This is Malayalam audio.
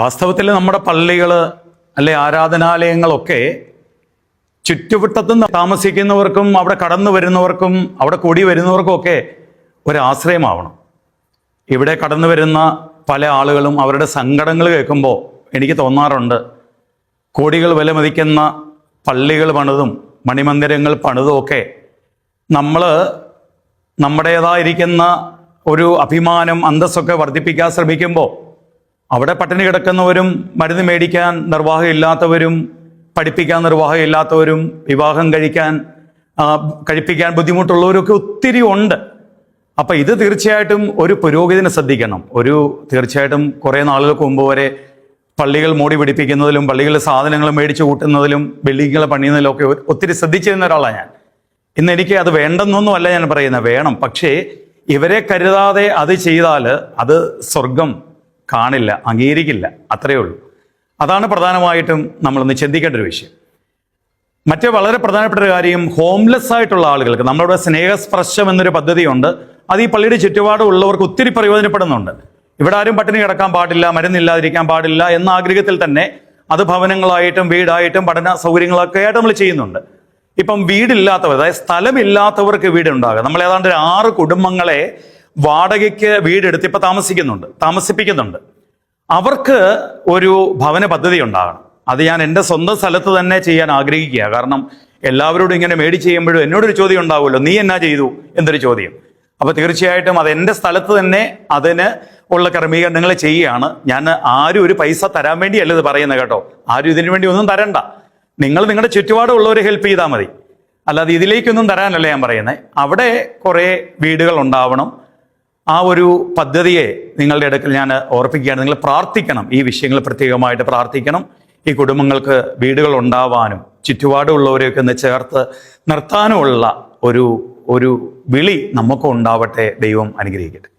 വാസ്തവത്തിൽ നമ്മുടെ പള്ളികൾ അല്ലെ ആരാധനാലയങ്ങളൊക്കെ ചുറ്റുവട്ടത്ത് താമസിക്കുന്നവർക്കും അവിടെ കടന്നു വരുന്നവർക്കും അവിടെ കൂടി വരുന്നവർക്കും ഒക്കെ ഒരാശ്രയമാവണം. ഇവിടെ കടന്നു വരുന്ന പല ആളുകളും അവരുടെ സങ്കടങ്ങൾ കേൾക്കുമ്പോൾ എനിക്ക് തോന്നാറുണ്ട്, കോടികൾ വില മതിക്കുന്ന പള്ളികൾ പണിതും മണിമന്ദിരങ്ങൾ പണിതും ഒക്കെ നമ്മൾ നമ്മുടേതായിരിക്കുന്ന ഒരു അഭിമാനം അന്തസ്സൊക്കെ വർദ്ധിപ്പിക്കാൻ ശ്രമിക്കുമ്പോൾ അവിടെ പട്ടിണി കിടക്കുന്നവരും മരുന്ന് മേടിക്കാൻ നിർവാഹമില്ലാത്തവരും പഠിപ്പിക്കാൻ നിർവാഹമില്ലാത്തവരും വിവാഹം കഴിപ്പിക്കാൻ ബുദ്ധിമുട്ടുള്ളവരൊക്കെ ഒത്തിരി ഉണ്ട്. അപ്പം ഇത് തീർച്ചയായിട്ടും ഒരു പുരോഗതിനെ ശ്രദ്ധിക്കണം. തീർച്ചയായിട്ടും കുറേ നാളുകൾക്ക് മുമ്പ് വരെ പള്ളികൾ മോടി പിടിപ്പിക്കുന്നതിലും പള്ളികളിലെ സാധനങ്ങൾ മേടിച്ചു കൂട്ടുന്നതിലും ബിൽഡിങ്ങുകൾ പണിയുന്നതിലും ഒക്കെ ഒത്തിരി ശ്രദ്ധിച്ചിരുന്ന ഒരാളാണ് ഞാൻ. ഇന്ന് എനിക്ക് അത് വേണ്ടെന്നൊന്നുമല്ല ഞാൻ പറയുന്നത്, വേണം. പക്ഷേ ഇവരെ കരുതാതെ അത് ചെയ്താൽ അത് സ്വർഗം കാണില്ല, അംഗീകരിക്കില്ല. അത്രയേ ഉള്ളൂ. അതാണ് പ്രധാനമായിട്ടും നമ്മളൊന്ന് ചിന്തിക്കേണ്ട ഒരു വിഷയം. മറ്റേ വളരെ പ്രധാനപ്പെട്ട ഒരു കാര്യം, ഹോംലെസ് ആയിട്ടുള്ള ആളുകൾക്ക് നമ്മളിവിടെ സ്നേഹസ്പർശം എന്നൊരു പദ്ധതിയുണ്ട്. അത് ഈ പള്ളിയുടെ ചുറ്റുപാടുള്ളവർക്ക് ഒത്തിരി പ്രയോജനപ്പെടുന്നുണ്ട്. ഇവിടെ ആരും പട്ടിണി കിടക്കാൻ പാടില്ല, മരുന്നില്ലാതിരിക്കാൻ പാടില്ല എന്ന ആഗ്രഹത്തിൽ തന്നെ അത് ഭവനങ്ങളായിട്ടും വീടായിട്ടും പഠന സൗകര്യങ്ങളൊക്കെ ആയിട്ട് നമ്മൾ ചെയ്യുന്നുണ്ട്. ഇപ്പം വീടില്ലാത്തവർ, അതായത് സ്ഥലമില്ലാത്തവർക്ക് വീടുണ്ടാകുക. നമ്മൾ ഏതാണ്ട് 6 കുടുംബങ്ങളെ വാടകയ്ക്ക് വീടെടുത്ത് ഇപ്പം താമസിപ്പിക്കുന്നുണ്ട്. അവർക്ക് ഒരു ഭവന പദ്ധതി ഉണ്ടാകണം. അത് ഞാൻ എൻ്റെ സ്വന്തം സ്ഥലത്ത് തന്നെ ചെയ്യാൻ ആഗ്രഹിക്കുക. കാരണം എല്ലാവരോടും ഇങ്ങനെ മേടിച്ച് ചെയ്യുമ്പോഴും എന്നോടൊരു ചോദ്യം ഉണ്ടാവുമല്ലോ, നീ എന്നാ ചെയ്തു എന്നൊരു ചോദ്യം. അപ്പോൾ തീർച്ചയായിട്ടും അത് എൻ്റെ സ്ഥലത്ത് തന്നെ അതിന് ഉള്ള ക്രമീകരണങ്ങൾ ചെയ്യുകയാണ്. ഞാൻ ആരും ഒരു പൈസ തരാൻ വേണ്ടിയല്ല ഇത് പറയുന്നത് കേട്ടോ. ആരും ഇതിനു വേണ്ടി ഒന്നും തരണ്ട. നിങ്ങൾ നിങ്ങളുടെ ചുറ്റുപാടുള്ളവരെ ഹെൽപ്പ് ചെയ്താൽ മതി. അല്ലാതെ ഇതിലേക്കൊന്നും തരാനല്ല ഞാൻ പറയുന്നത്. അവിടെ കുറേ വീടുകൾ ഉണ്ടാവണം. ആ ഒരു പദ്ധതിയെ നിങ്ങളുടെ ഇടയ്ക്ക് ഞാൻ ഓർപ്പിക്കുകയാണ്. നിങ്ങൾ പ്രാർത്ഥിക്കണം, ഈ വിഷയങ്ങൾ പ്രത്യേകമായിട്ട് പ്രാർത്ഥിക്കണം. ഈ കുടുംബങ്ങൾക്ക് വീടുകൾ ഉണ്ടാവാനും ചുറ്റുപാടുള്ളവരെയൊക്കെ ഒന്ന് ചേർത്ത് നിർത്താനുമുള്ള ഒരു വിളി നമുക്കും ഉണ്ടാവട്ടെ. ദൈവം അനുഗ്രഹിക്കട്ടെ.